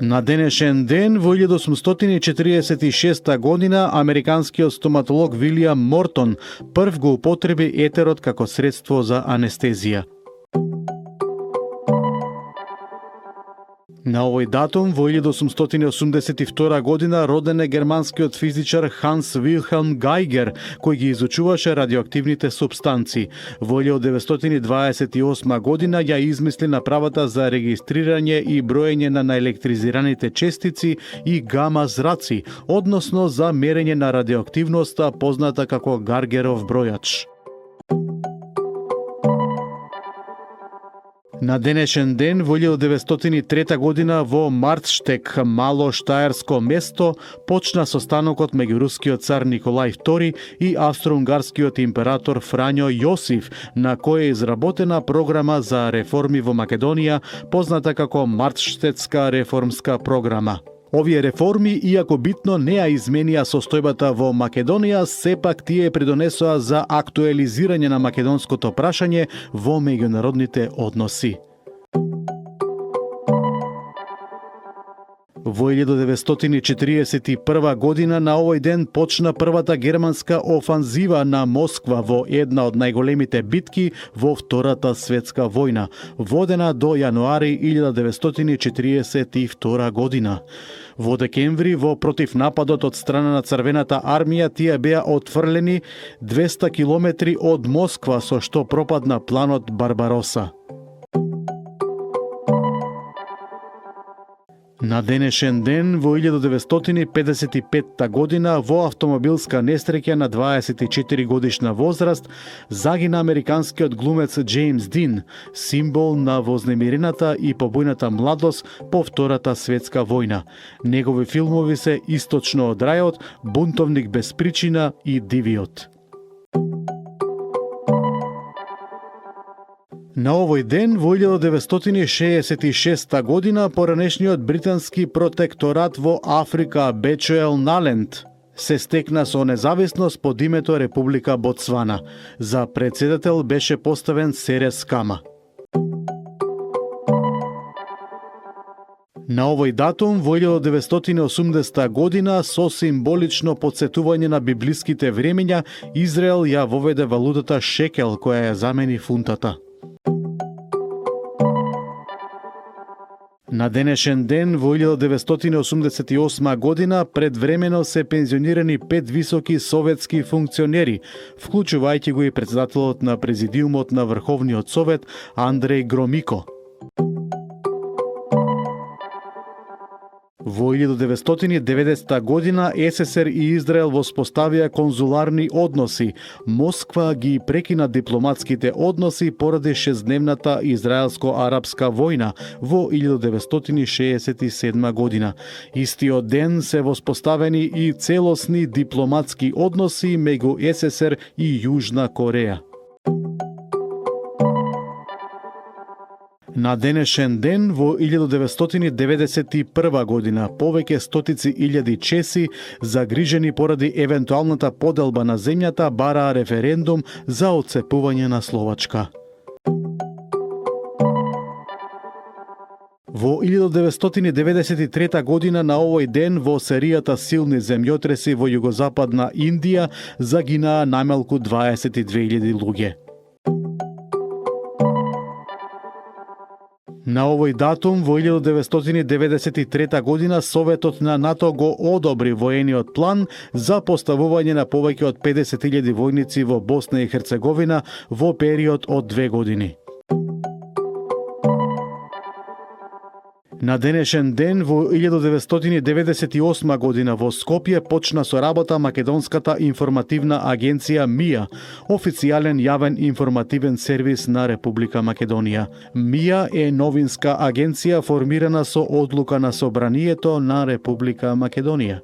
На денешен ден, во 1846 година, американскиот стоматолог Вилијам Мортон прв го употреби етерот како средство за анестезија. На овој датум, во 1882 година, роден е германскиот физичар Ханс Вилхелм Гајгер, кој ги изучуваше радиоактивните супстанции. Во 1928 година ја измисли направата за регистрирање и броење на наелектризираните честици и гама зраци, односно за мерење на радиоактивноста, позната како Гаргеров бројач. На денешен ден, во 1903 година, во Мартштег, мало штаерско место, почна состанокот меѓу рускиот цар Николај II и австро-унгарскиот император Фрањо Јосиф, на кој е изработена програма за реформи во Македонија, позната како Мартштедска реформска програма. Овие реформи, иако битно не ја изменија состојбата во Македонија, сепак тие придонесоа за актуализирање на македонското прашање во меѓународните односи. Во 1941 година на овој ден почна првата германска офанзива на Москва во една од најголемите битки во Втората светска војна, водена до јануари 1942 година. Во декември, во противнападот од страна на Црвената армија, тие беа отфрлени 200 километри од Москва, со што пропадна планот Барбароса. На денешен ден, во 1955 година, во автомобилска несреќа на 24 годишна возраст, загина американскиот глумец Джеймс Дин, символ на вознемирената и побојната младост по Втората светска војна. Негови филмови се Источно од рајот, Бунтовник без причина и Дивиот. На овој ден, во 1966 година, поранешниот британски протекторат во Африка, Бечуелналенд, се стекна со независност под името Република Ботсвана. За председател беше поставен Серес Кама. На овој датум, во 1980 година, со символично потсетување на библиските времења, Израел ја воведе валутата шекел, која ја замени фунтата. На денешен ден, во 1988 година, предвремено се пензионирани 5 високи советски функционери, вклучувајќи го и председателот на Президиумот на Врховниот совет Андреј Громико. Во 1990 година СССР и Израел воспоставија конзуларни односи. Москва ги прекина дипломатските односи поради шестдневната израелско-арапска војна во 1967 година. Истиот ден се воспоставени и целосни дипломатски односи меѓу СССР и Јужна Кореја. На денешен ден, во 1991 година, повеќе стотици илјади чеси, загрижени поради евентуалната поделба на земјата, бараа референдум за отцепување на Словачка. Во 1993 година на овој ден во серијата силни земјотреси во југозападна Индија загинаа најмалку 22.000 луѓе. На овој датум, во 1993 година, Советот на НАТО го одобри воениот план за поставување на повеќе од 50.000 војници во Босна и Херцеговина во период од 2 години. На денешен ден, во 1998 година, во Скопје почна со работа Македонската информативна агенција МИА, официјален јавен информативен сервис на Република Македонија. МИА е новинска агенција формирана со одлука на Собранието на Република Македонија.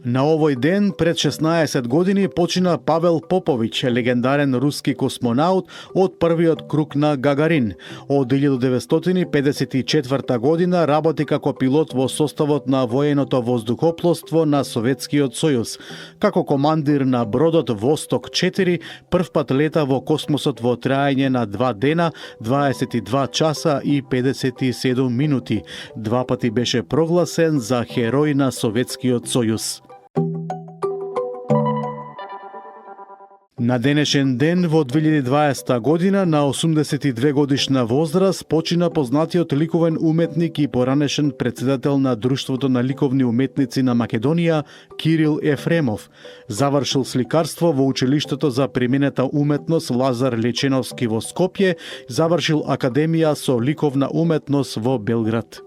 На овој ден пред 16 години почина Павел Поповиќ, легендарен руски космонаут од првиот круг на Гагарин. Од 1954 година работи како пилот во составот на военото воздухопловство на Советскиот сојуз. Како командир на бродот Восток 4, првпат лета во космосот во траење на 2 дена, 22 часа и 57 минути. Два пати беше прогласен за херој на Советскиот сојуз. На денешен ден во 2020 година на 82 годишна возраст почина познатиот ликовен уметник и поранешен председател на Друштвото на ликовни уметници на Македонија Кирил Ефремов. Завршил сликарство во училиштето за применета уметност Лазар Леченовски во Скопје, завршил академија со ликовна уметност во Белград.